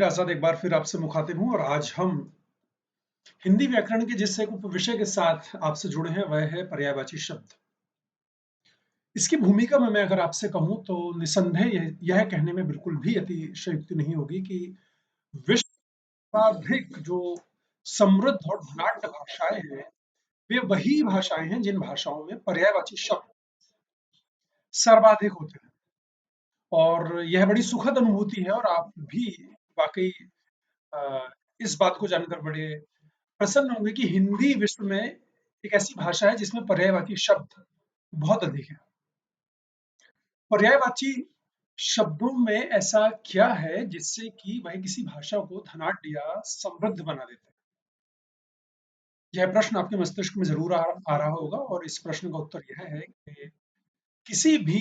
आजाद एक बार फिर आपसे मुखातिब हूँ और आज हम हिंदी व्याकरण के जिस एक उपविषय के साथ आपसे जुड़े हैं वह है पर्यायवाची शब्द। इसकी भूमिका में मैं अगर आपसे कहूँ तो निसंदेह यह कहने में बिल्कुल भी अतिशयोक्ति नहीं होगी कि विश्व सर्वाधिक जो समृद्ध और नाट्य भाषाएं हैं वे वही भाषाएं हैं जिन भाषाओं में पर्यायवाची शब्द सर्वाधिक होते हैं। और यह बड़ी सुखद अनुभूति है और आप भी वाकई अ, इस बात को जानकर बड़े प्रसन्न होंगे कि हिंदी विश्व में एक ऐसी भाषा है जिसमें पर्यायवाची शब्द बहुत अधिक है। पर्यायवाची शब्दों में ऐसा क्या है जिससे कि वह किसी भाषा को धनाढ्य या समृद्ध बना देते हैं? यह प्रश्न आपके मस्तिष्क में जरूर आ रहा होगा और इस प्रश्न का उत्तर यह है कि किसी भी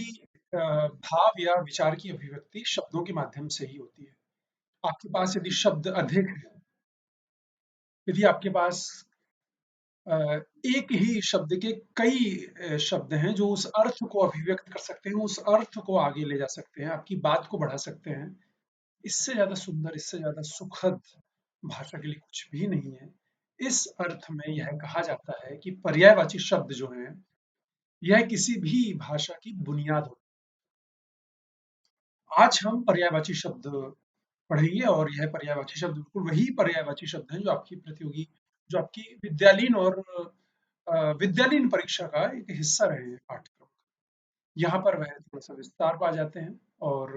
भाव या विचार की अभिव्यक्ति शब्दों के माध्यम से ही होती है। आपके पास यदि शब्द अधिक है, यदि आपके पास अ, एक ही शब्द के कई शब्द हैं जो उस अर्थ को अभिव्यक्त कर सकते हैं, उस अर्थ को आगे ले जा सकते हैं, आपकी बात को बढ़ा सकते हैं। इससे ज़्यादा सुंदर, इससे ज़्यादा सुखद भाषा के लिए कुछ भी नहीं है। इस अर्थ में यह कहा जाता है कि पर्यायवाची शब्द जो हैं, यह किसी भी भाषा की बुनियाद होती है। आज हम पर्यायवाची शब्द पढ़ेंगे और यह पर्यायवाची शब्द बिल्कुल वही पर्यायवाची शब्द हैं जो आपकी विद्यालयीन और विद्यालयीन परीक्षा का एक हिस्सा रहे हैं पाठ्यक्रम का। यहाँ पर वह थोड़ा-सा विस्तार पा जाते हैं और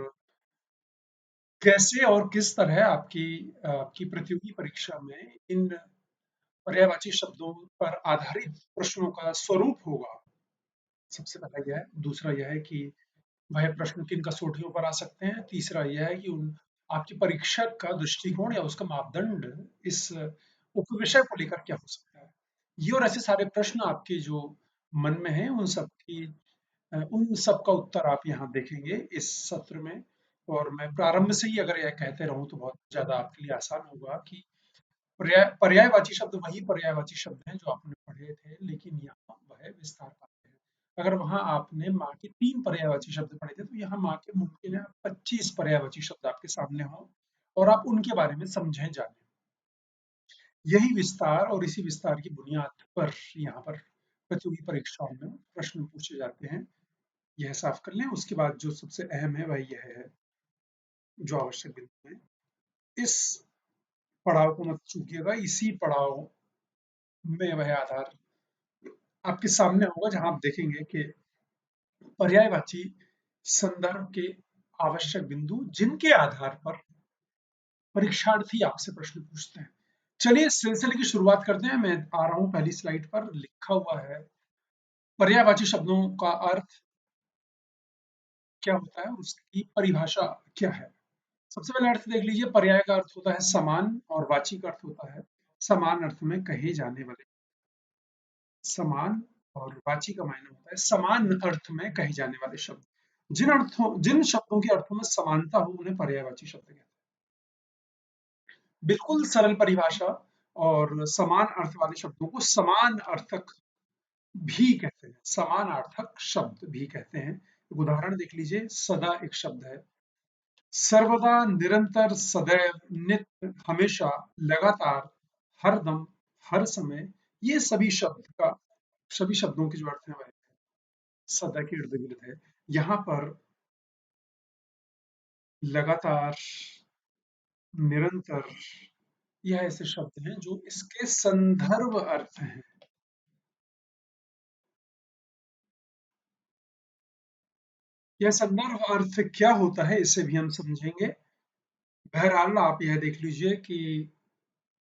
कैसे और किस तरह आपकी प्रतियोगी परीक्षा में इन पर्यायवाची शब्दों पर आधारित प्रश्नों का स्वरूप होगा, सबसे पहला यह है। दूसरा यह है कि वह प्रश्न किन कसौटियों पर आ सकते हैं। तीसरा यह है कि उन आपके परीक्षक का दृष्टिकोण या उसका मापदंड इस उपविषय को लेकर क्या हो सकता है। ये और ऐसे सारे प्रश्न आपके जो मन में हैं उन सब का उत्तर आप यहाँ देखेंगे इस सत्र में। और मैं प्रारंभ से ही अगर यह कहते रहूं तो बहुत ज्यादा आपके लिए आसान होगा कि पर्यायवाची शब्द वही पर्यायवाची शब्द हैं जो आपने पढ़े थे, लेकिन यहाँ वह विस्तार पाते हैं। अगर वहां आपने माँ के 3 पर्यायवाची शब्द पढ़े थे तो यहाँ माँ के मुमकिन है 25 पर्यायवाची शब्द आपके सामने हों और आप उनके बारे में समझें जानें। यही विस्तार और इसी विस्तार की बुनियाद पर यहाँ पर प्रतियोगी परीक्षाओं में प्रश्न पूछे जाते हैं। यह साफ कर लें। उसके बाद जो सबसे अहम है वह यह है, जो आवश्यक बिंदु है, इस पड़ाव को मत चूकिएगा। इसी पड़ाव में वह आधार आपके सामने होगा जहां आप देखेंगे कि पर्यायवाची संदर्भ के आवश्यक बिंदु जिनके आधार पर परीक्षार्थी आपसे प्रश्न पूछते हैं। चलिए इस सिलसिले की शुरुआत करते हैं। मैं आ रहा हूं पहली स्लाइड पर। लिखा हुआ है पर्यायवाची शब्दों का अर्थ क्या होता है और उसकी परिभाषा क्या है। सबसे पहले अर्थ देख लीजिए। पर्याय का अर्थ होता है समान और वाची का अर्थ होता है समान अर्थ में कहे जाने वाले। समान और वाची का मायने होता है समान अर्थ में कहे जाने वाले शब्द। जिन शब्दों के अर्थों में समानता हो उन्हें पर्यायवाची शब्द कहते हैं। बिल्कुल सरल परिभाषा। और समान अर्थ वाले शब्दों को समान अर्थक भी कहते हैं, समानार्थक शब्द भी कहते हैं। एक उदाहरण देख लीजिए। सदा एक शब्द है। सर्वदा, निरंतर, सदैव, नित्य, हमेशा, लगातार, हरदम, हर समय, ये सभी शब्दों के जो अर्थ है वह सदा के इर्द गिर्द है। यहाँ पर लगातार, निरंतर, यह ऐसे शब्द हैं जो इसके संदर्भ अर्थ हैं। यह संदर्भ अर्थ क्या होता है इसे भी हम समझेंगे। बहरहाल आप यह देख लीजिए कि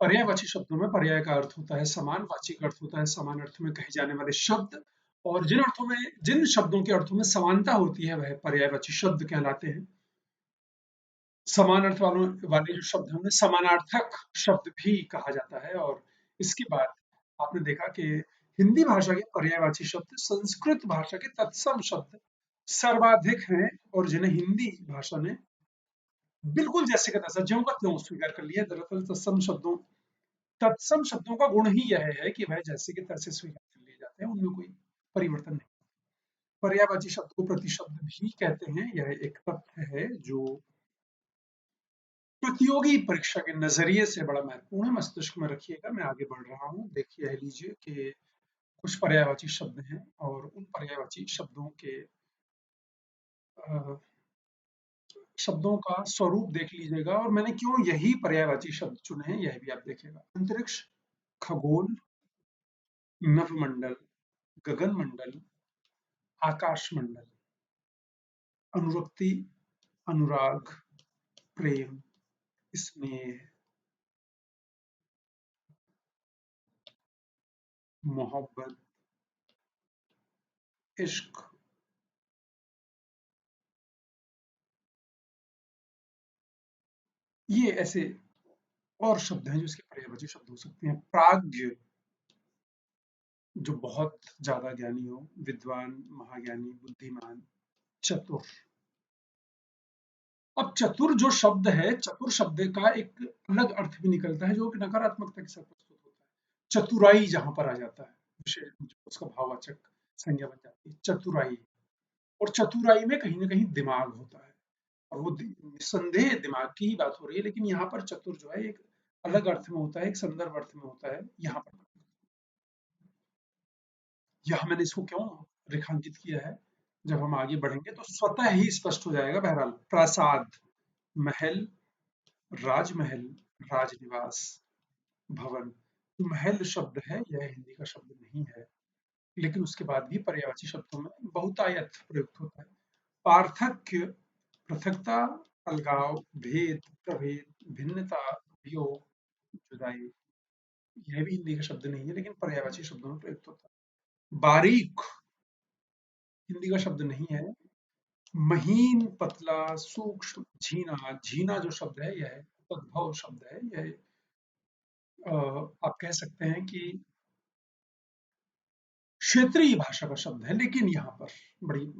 पर्यायवाची शब्दों में पर्याय का अर्थ होता है समान, वाची का अर्थ होता है समान अर्थ में कहे जाने वाले शब्द। और जिन शब्दों के अर्थों में समानता होती है वह पर्यायवाची शब्द कहलाते हैं। समान अर्थ वाले जो शब्द हैं उन्हें समानार्थक शब्द भी कहा जाता है। और इसके बाद आपने देखा कि हिंदी भाषा के पर्यायवाची शब्द संस्कृत भाषा के तत्सम शब्द सर्वाधिक हैं और जिन्हें हिंदी भाषा ने बिल्कुल जैसे का तैसा ज्यों का त्यों स्वीकार कर लिया। दरअसल तत्सम शब्दों का गुण ही यह है कि वह जैसे के तैसे स्वीकार कर लिए जाते हैं, उनमें कोई परिवर्तन नहीं। पर्यायवाची शब्द को प्रतिशब्द भी कहते हैं। यह एक तथ्य है जो प्रतियोगी परीक्षा के नजरिए से बड़ा महत्वपूर्ण है। मस्तिष्क में रखिएगा, मैं आगे बढ़ रहा हूँ। देखिए, यह लीजिए कि कुछ पर्यायवाची शब्द हैं और उन पर्यायवाची अ, शब्दों का स्वरूप देख लीजिएगा और मैंने क्यों यही पर्यायवाची शब्द चुने हैं, यह भी आप देखिएगा। अंतरिक्ष, खगोल, नभमंडल, गगनमंडल, आकाशमंडल, अनुरक्ति, अनुराग, प्रेम, स्नेह, मोहब्बत, इश्क, ये ऐसे और शब्द हैं जो इसके पर्यायवाची शब्द हो सकते हैं। प्राज्ञ, जो बहुत ज्यादा ज्ञानी हो, विद्वान, महाज्ञानी, बुद्धिमान। चतुर, अब चतुर जो शब्द है, चतुर शब्द का एक अलग अर्थ भी निकलता है जो कि नकारात्मकता के साथ प्रस्तुत होता है। चतुराई जहां पर आ जाता है, विशेष उसका भाववाचक संज्ञा बन जाती है चतुराई। और चतुराई में कहीं ना कहीं दिमाग होता है, और वो निस्संदेह दिमाग की ही बात हो रही है, लेकिन यहाँ पर चतुर जो है एक अलग अर्थ में होता है, एक संदर्भ अर्थ में होता है यहाँ पर। यहाँ मैंने इसको क्यों रेखांकित किया है, जब हम आगे बढ़ेंगे तो स्वतः ही स्पष्ट हो जाएगा। बहरहाल, प्रासाद, महल, राजमहल, राजनिवास, भवन। महल शब्द है, यह हिंदी का शब्द नहीं है, लेकिन उसके बाद भी पर्यायवाची शब्दों में बहुतायत प्रयुक्त होता है। पार्थक्य, पृथकता, अलगाव, भेद, प्रभेद, भिन्नता, वियोग, जुदाई। यह भी हिंदी का शब्द नहीं है, लेकिन पर्यायवाची शब्दों में प्रयुक्त होता है। बारीक, हिंदी का शब्द नहीं है। महीन, पतला, सूक्ष्म, झीना। झीना जो शब्द है, यह तद्भव शब्द है। यह आप कह सकते हैं कि क्षेत्रीय भाषा का शब्द है, लेकिन यहाँ पर बड़ी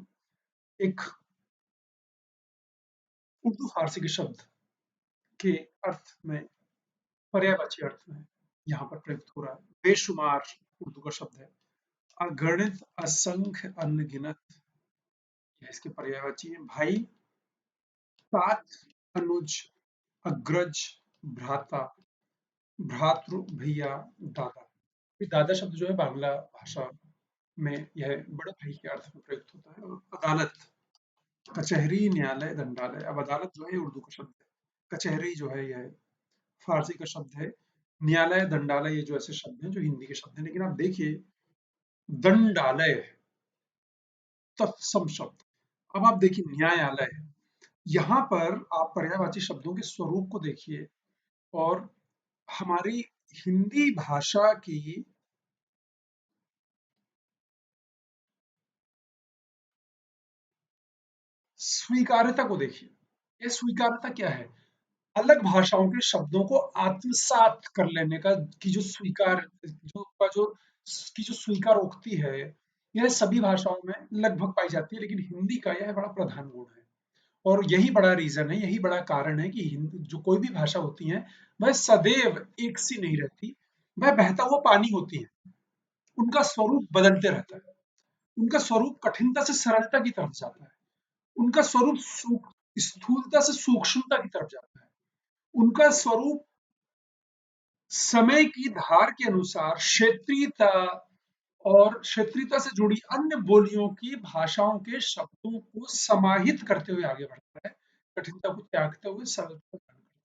एक उर्दू फारसी के शब्द के अर्थ में, पर्यायवाची अर्थ में यहाँ पर प्रयुक्त हो रहा है। बेशुमार उर्दू का शब्द है। अगणित, असंख्य, अनगिनत, यह इसके पर्यायवाची है। भाई, तात, अनुज, अग्रज, भ्राता, भ्रातृ, भैया, दादा। ये दादा शब्द जो है बांग्ला भाषा में यह बड़े भाई के अर्थ में प्रयुक्त होता है। और अदालत, कचहरी, न्यायालय, दंडालय। अब अदालत जो है उर्दू का शब्द है, कचहरी जो है यह फारसी का शब्द है, न्यायालय, दंडालय ये जो ऐसे शब्द हैं जो हिंदी के शब्द हैं। लेकिन आप देखिए, दंडालय तत्सम शब्द। अब आप देखिए न्यायालय, यहाँ पर आप पर्यायवाची शब्दों के स्वरूप को देखिए और हमारी हिंदी भाषा की स्वीकार्यता को देखिए। ये स्वीकार्यता क्या है? अलग भाषाओं के शब्दों को आत्मसात कर लेने का की जो स्वीकार जो का जो की जो स्वीकारोक्ति है, यह सभी भाषाओं में लगभग पाई जाती है, लेकिन हिंदी का यह बड़ा प्रधान गुण है। और यही बड़ा रीजन है, यही बड़ा कारण है कि हिंदी जो कोई भी भाषा होती है, वह सदैव एक सी नहीं रहती। वह बहता हुआ पानी होती है, उनका स्वरूप बदलते रहता है। उनका स्वरूप कठिनता से सरलता की तरफ जाता है, उनका स्वरूप स्थूलता से सूक्ष्मता की तरफ जाता है, उनका स्वरूप समय की धार के अनुसार क्षेत्रीयता और क्षेत्रीयता से जुड़ी अन्य बोलियों की भाषाओं के शब्दों को समाहित करते हुए आगे बढ़ता है, कठिनता को त्यागते हुए सरलता को ग्रहण करता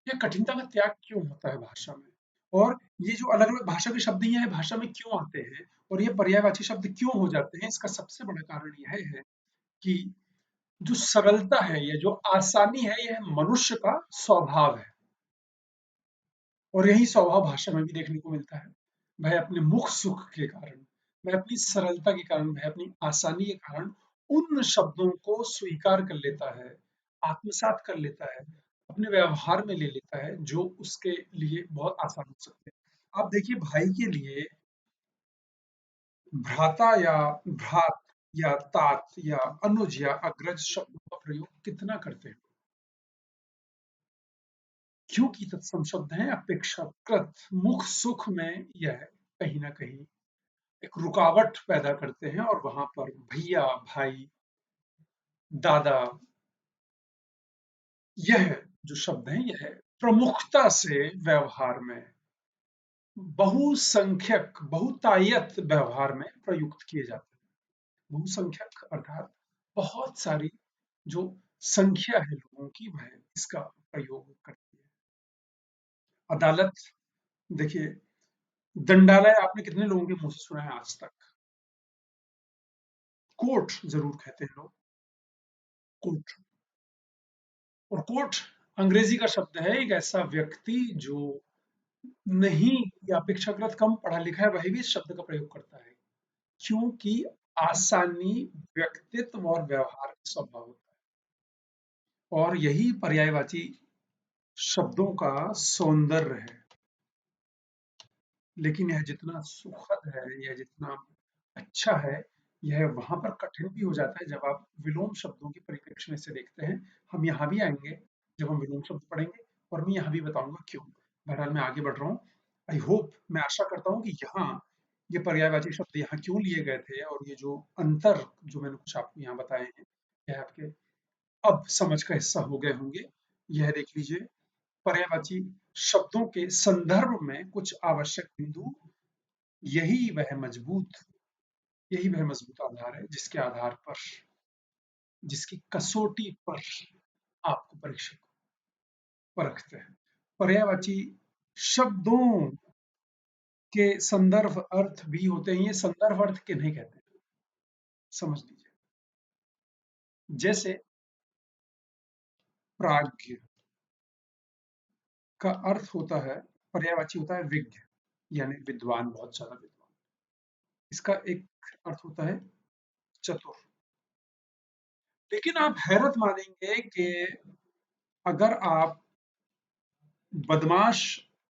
है। यह कठिनता का त्याग क्यों होता है भाषा में, और ये जो अलग अलग भाषा के शब्द हैं, यह भाषा में क्यों आते हैं और ये पर्यायवाची शब्द क्यों हो जाते हैं, इसका सबसे बड़ा कारण यह है कि जो सरलता है, ये जो आसानी है, यह मनुष्य का स्वभाव है। और यही स्वभाव भाषा में भी देखने को मिलता है। वह अपने मुख सुख के कारण, वह अपनी सरलता के कारण, वह अपनी आसानी के कारण उन शब्दों को स्वीकार कर लेता है, आत्मसात कर लेता है, अपने व्यवहार में ले लेता है, जो उसके लिए बहुत आसान हो सकते हैं। आप देखिए, भाई के लिए भ्राता या भ्रात या तात या अनुज या अग्रज शब्दों का प्रयोग कितना करते हैं, क्योंकि तत्सम शब्द हैं अपेक्षाकृत मुख सुख में यह कहीं ना कहीं एक रुकावट पैदा करते हैं, और वहां पर भैया, भाई, दादा, यह जो शब्द हैं यह प्रमुखता से व्यवहार में बहुसंख्यक बहुतायत व्यवहार में प्रयुक्त किए जाते हैं। बहुसंख्यक अर्थात बहुत सारी जो संख्या है लोगों की वह इसका प्रयोग करती है। अदालत, देखिए, दंडालय आपने कितने लोगों के मुंह से सुना है आज तक? कोर्ट जरूर कहते हैं लोग, कोर्ट। और कोर्ट अंग्रेजी का शब्द है, एक ऐसा व्यक्ति जो नहीं या अपेक्षाकृत कम पढ़ा लिखा है वही भी इस शब्द का प्रयोग करता है, क्योंकि आसानी व्यक्तित्व और व्यवहार का स्वभाव होता है और यही पर्यायवाची शब्दों का सौंदर्य है। लेकिन यह जितना सुखद है, यह जितना अच्छा है, यह वहां पर कठिन भी हो जाता है जब आप विलोम शब्दों के परिप्रेक्ष्य में से देखते हैं। हम यहाँ भी आएंगे जब हम विलोम शब्द पढ़ेंगे और मैं यहाँ भी बताऊंगा क्यों। बहरहाल मैं आगे बढ़ रहा हूँ। आई होप, मैं आशा करता हूँ कि यहाँ ये पर्यायवाची शब्द यहाँ क्यों लिए गए थे और ये जो अंतर जो मैंने कुछ आपको यहाँ बताए हैं, यह आपके अब समझ का हिस्सा हो गए होंगे। यह देख लीजिए, पर्यायवाची शब्दों के संदर्भ में कुछ आवश्यक बिंदु, यही वह मजबूत यही वह मजबूत आधार है जिसके आधार पर, जिसकी कसौटी पर आपको परीक्षक परखते हैं। पर्यायवाची शब्दों के संदर्भ अर्थ भी होते हैं। ये संदर्भ अर्थ किन्हें कहते हैं, समझ लीजिए। जैसे प्राज्ञ का अर्थ होता है, पर्यायवाची होता है विज्ञ, यानी विद्वान, बहुत ज्यादा विद्वान। इसका एक अर्थ होता है चतुर। लेकिन आप हैरत मानेंगे कि अगर आप बदमाश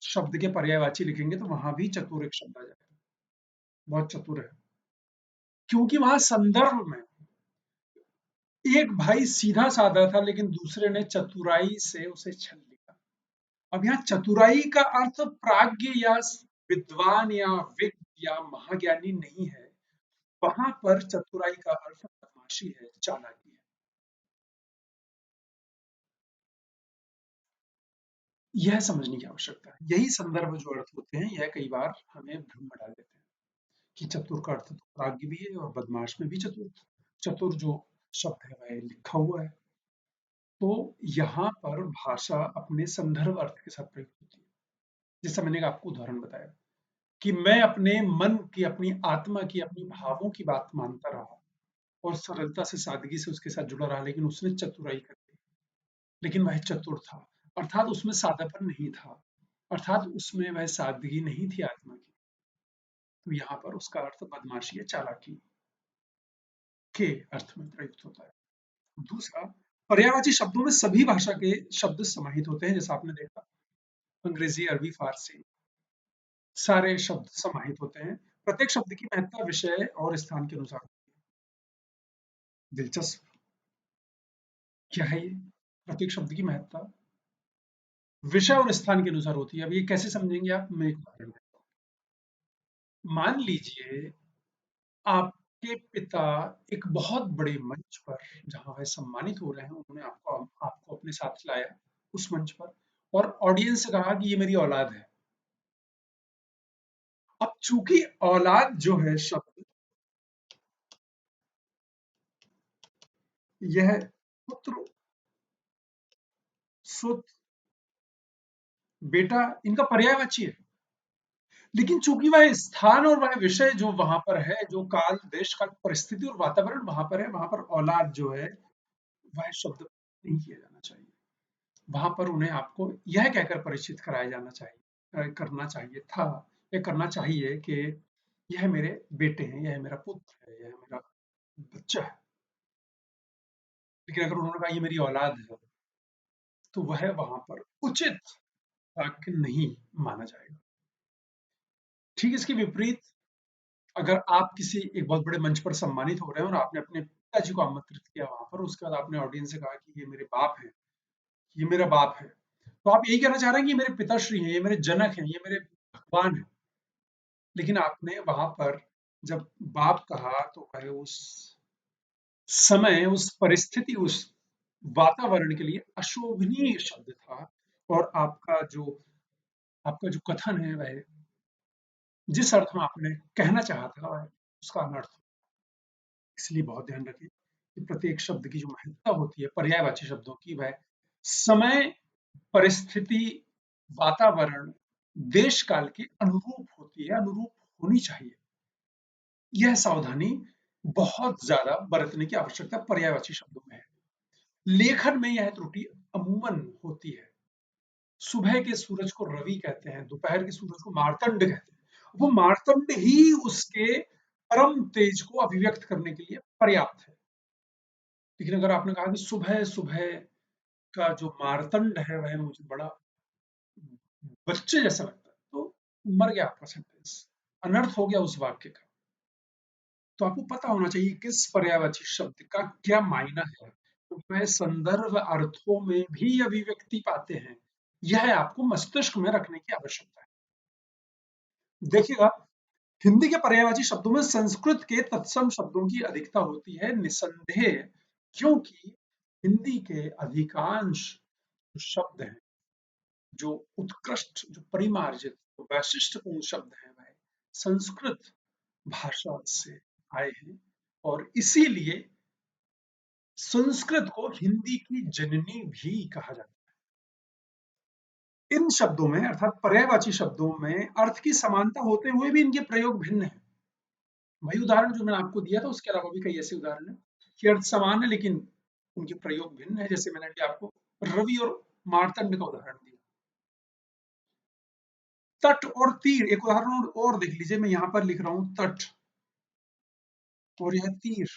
शब्द के पर्यायवाची लिखेंगे तो वहां भी चतुर एक शब्द आ जाएगा। बहुत चतुर है, क्योंकि वहां संदर्भ में एक भाई सीधा साधा था लेकिन दूसरे ने चतुराई से उसे छल लिया। अब यहाँ चतुराई का अर्थ प्राज्ञ या विद्वान या विज्ञ या महाज्ञानी नहीं है। वहां पर चतुराई का अर्थ बदमाशी है, चालाकी है। यह समझने की आवश्यकता है। यही संदर्भ जो अर्थ होते हैं यह कई बार हमें भ्रम में डाल देते हैं कि चतुर का अर्थ तो प्राज्ञ भी है और बदमाश में भी चतुर। चतुर जो शब्द है वह लिखा हुआ है। तो यहाँ पर भाषा अपने संदर्भ अर्थ के साथ प्रयुक्त होती है। जैसा मैंने आपको उदाहरण बताया कि मैं अपने मन की, अपनी आत्मा की, अपनी भावों की बात मानता रहा और सरलता से, सादगी से उसके साथ जुड़ा रहा, लेकिन उसने चतुराई कर दी। लेकिन वह चतुर था, अर्थात उसमें सादापन नहीं था, अर्थात उसमें वह सादगी नहीं थी आत्मा की। तो यहाँ पर उसका अर्थ बदमाशी या चालाकी के अर्थ में प्रयुक्त होता है। दूसरा, पर्यायवाची शब्दों में सभी भाषा के शब्द समाहित होते हैं। जैसा आपने देखा, अंग्रेजी, अरबी, फारसी, सारे शब्द समाहित होते हैं। प्रत्येक शब्द की महत्ता विषय और स्थान के अनुसार होती है। दिलचस्प, क्या है ये? प्रत्येक शब्द की महत्ता विषय और स्थान के अनुसार होती है। अब ये कैसे समझेंगे आप? मैं एक उदाहरण देता हूँ। मान लीजिए आपके पिता एक बहुत बड़े मंच पर, जहां वह सम्मानित हो रहे हैं, उन्होंने आपको आपको अपने साथ लाया उस मंच पर और ऑडियंस से कहा कि ये मेरी औलाद है। अब चूंकि औलाद जो है शब्द, यह पुत्र, सुत, बेटा, इनका पर्यायवाची है। लेकिन चूंकि वह स्थान और वह विषय जो वहां पर है, जो काल, देश काल, परिस्थिति और वातावरण वहां पर है, वहां पर औलाद जो है वह शब्द नहीं किया जाना चाहिए। वहां पर उन्हें आपको यह कहकर परिचित कराया जाना चाहिए, करना चाहिए था, या करना चाहिए कि यह मेरे बेटे हैं, यह मेरा पुत्र है, यह मेरा बच्चा है। लेकिन अगर उन्होंने कहा ये मेरी औलाद है, तो वह वहां पर उचित वाक्य नहीं माना जाएगा। ठीक इसके विपरीत, अगर आप किसी एक बहुत बड़े मंच पर सम्मानित हो रहे हैं और आपने अपने पिताजी को आमंत्रित किया वहां पर, उसके बाद आपने ऑडियंस से कहा कि ये मेरे बाप है, ये मेरा बाप है, तो आप यही कहना चाह रहे हैं कि ये मेरे पिताश्री हैं, ये मेरे जनक हैं, ये मेरे भगवान हैं। लेकिन आपने वहां पर जब बाप कहा तो वह उस समय, उस परिस्थिति, उस वातावरण के लिए अशोभनीय शब्द था। और आपका जो कथन है वह जिस अर्थ में आपने कहना चाहा था वह उसका अनर्थ। इसलिए बहुत ध्यान रखें कि प्रत्येक शब्द की जो महत्ता होती है पर्यायवाची शब्दों की, वह समय, परिस्थिति, वातावरण, देश काल के अनुरूप होती है, अनुरूप होनी चाहिए। यह सावधानी बहुत ज्यादा बरतने की आवश्यकता पर्यायवाची शब्दों में है। लेखन में यह त्रुटि अमूमन होती है। सुबह के सूरज को रवि कहते हैं, दोपहर के सूरज को मार्तंड कहते हैं। वो मार्तंड ही उसके परम तेज को अभिव्यक्त करने के लिए पर्याप्त है। लेकिन अगर आपने कहा कि सुबह सुबह का जो मार्तंड है वह मुझे बड़ा बच्चे जैसा लगता है, तो मर गया आपका सेंटेंस, अनर्थ हो गया उस वाक्य का। तो आपको पता होना चाहिए किस पर्यायवाची शब्द का क्या मायना है, तो वह संदर्भ अर्थों में भी अभिव्यक्ति पाते हैं। यह आपको मस्तिष्क में रखने की आवश्यकता है। देखिएगा, हिंदी के पर्यायवाची शब्दों में संस्कृत के तत्सम शब्दों की अधिकता होती है निसंदेह, क्योंकि हिंदी के अधिकांश शब्द हैं जो उत्कृष्ट, जो परिमार्जित, जो वैशिष्ट्यपूर्ण शब्द हैं, वह संस्कृत भाषा से आए हैं। और इसीलिए संस्कृत को हिंदी की जननी भी कहा जाता है। इन शब्दों में अर्थात पर्यायवाची शब्दों में अर्थ की समानता होते हुए भी इनके प्रयोग भिन्न है। वही उदाहरण जो मैंने आपको दिया था, उसके अलावा भी कई ऐसे उदाहरण हैं कि अर्थ समान है लेकिन उनके प्रयोग भिन्न है। जैसे मैंने अभी आपको रवि और मार्तंड का उदाहरण दिया। तट और तीर, एक उदाहरण और देख लीजिए, मैं यहां पर लिख रहा हूं तट और यह तीर।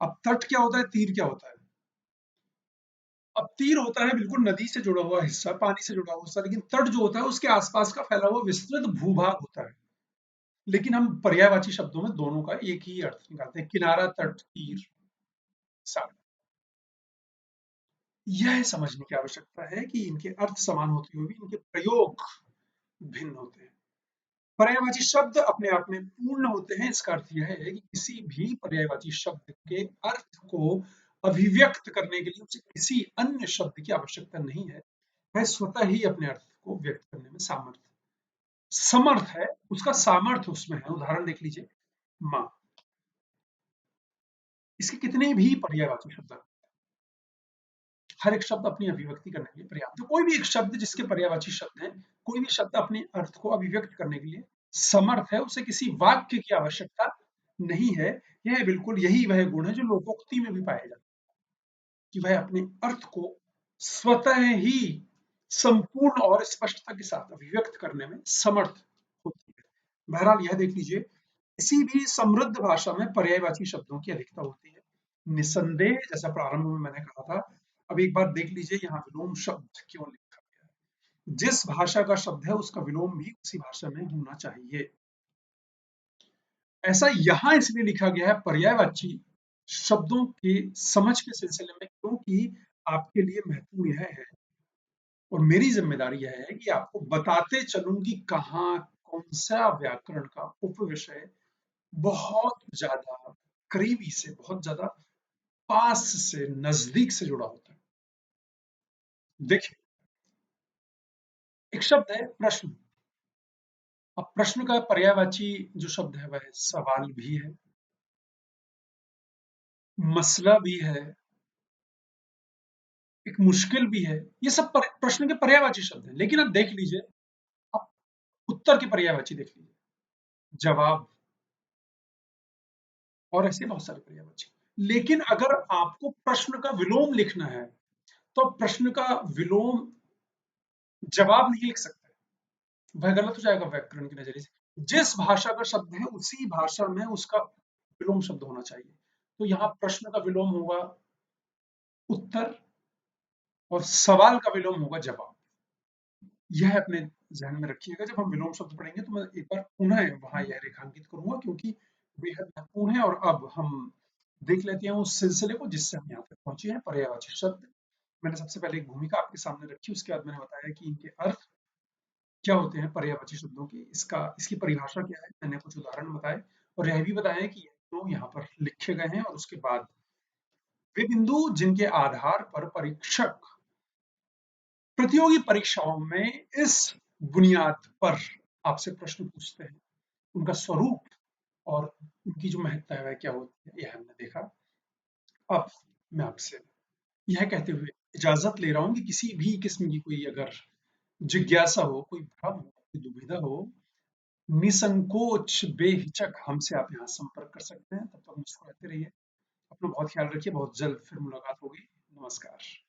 अब तट क्या होता है, तीर क्या होता है? अब तीर होता है बिल्कुल नदी से जुड़ा हुआ हिस्सा, पानी से जुड़ा हुआ हिस्सा, लेकिन तट जो होता है उसके आसपास का फैला हुआ विस्तृत भूभाग होता है। लेकिन हम पर्यायवाची शब्दों में दोनों का एक ही अर्थ निकालते हैं, किनारा, तट, तीर, सागर। यह समझने की आवश्यकता है कि इनके अर्थ समान होते हुए भी इनके प्रयोग भिन्न होते हैं। पर्यायवाची शब्द अपने आप में पूर्ण होते हैं। इसका अर्थ यह है कि किसी भी पर्यायवाची शब्द के अर्थ को अभिव्यक्त करने के लिए उसे किसी अन्य शब्द की आवश्यकता नहीं है। वह स्वतः ही अपने अर्थ को व्यक्त करने में समर्थ है, उसका सामर्थ्य उसमें है। उदाहरण देख लीजिए, मां। इसके कितने भी पर्यायवाची शब्द हैं, हर एक शब्द अपनी अभिव्यक्ति करने के लिए पर्याप्त है। कोई भी एक शब्द जिसके पर्यायवाची शब्द है, कोई भी शब्द अपने अर्थ को अभिव्यक्त करने के लिए समर्थ है, उसे किसी वाक्य की आवश्यकता नहीं है। यह बिल्कुल यही वह गुण है जो लोकोक्ति में भी पाया जाता है, कि वह अपने अर्थ को स्वतः ही संपूर्ण और स्पष्टता के साथ अभिव्यक्त करने में समर्थ होती है। बहरहाल यह देख लीजिए, किसी भी समृद्ध भाषा में पर्यायवाची शब्दों की अधिकता होती है निसंदेह, जैसा प्रारंभ में मैंने कहा था। अब एक बार देख लीजिए यहाँ विलोम शब्द क्यों लिखा गया है। जिस भाषा का शब्द है उसका विलोम भी उसी भाषा में होना चाहिए। ऐसा यहां इसलिए लिखा गया है पर्यायवाची शब्दों के समझ के सिलसिले में, क्योंकि आपके लिए महत्वपूर्ण यह है और मेरी जिम्मेदारी यह है कि आपको बताते चलूं कि कहाँ कौन सा व्याकरण का उपविषय बहुत ज्यादा करीबी से, बहुत ज्यादा पास से, नजदीक से जुड़ा होता है। देखिए, एक शब्द है प्रश्न। अब प्रश्न का पर्यायवाची जो शब्द है वह सवाल भी है, मसला भी है, एक मुश्किल भी है। ये सब प्रश्न के पर्यायवाची शब्द हैं। लेकिन अब देख लीजिए, अब उत्तर के पर्यायवाची देख लीजिए, जवाब, और ऐसे बहुत सारे पर्यायवाची। लेकिन अगर आपको प्रश्न का विलोम लिखना है, तो प्रश्न का विलोम जवाब नहीं लिख सकते, वह गलत हो जाएगा व्याकरण के नजरिए से। जिस भाषा का शब्द है उसी भाषा में उसका विलोम शब्द होना चाहिए। तो यहाँ प्रश्न का विलोम होगा उत्तर और सवाल का विलोम होगा जवाब। यह अपने ध्यान में रखिएगा। जब हम विलोम शब्द पढ़ेंगे तो मैं एक बार पुनः वहां यह रेखांकित करूंगा, क्योंकि बेहद महत्वपूर्ण है। और अब हम देख लेते हैं उस सिलसिले को जिससे हम यहाँ तक पहुंचे हैं, पर्यायवाची शब्द। मैंने सबसे पहले एक भूमिका आपके सामने रखी, उसके बाद मैंने बताया कि इनके अर्थ क्या होते हैं पर्यायवाची शब्दों की, इसकी परिभाषा क्या है, मैंने कुछ उदाहरण बताए और यह भी बताया कि ये क्यों यहाँ पर लिखे गए हैं। और उसके बाद वे बिंदु जिनके आधार पर परीक्षक प्रतियोगी परीक्षाओं में इस बुनियाद पर आपसे प्रश्न पूछते हैं, उनका स्वरूप और उनकी जो महत्ता है वह क्या होती है, यह हमने देखा। अब मैं आपसे यह कहते हुए इजाजत ले रहा हूं कि किसी भी किस्म की कोई अगर जिज्ञासा हो, कोई भ्रम हो, कोई दुविधा हो, निसंकोच बेहिचक हमसे आप यहाँ संपर्क कर सकते हैं। तब तक मुस्कुराते रहिए, अपना बहुत ख्याल रखिए, बहुत जल्द फिर मुलाकात होगी। नमस्कार।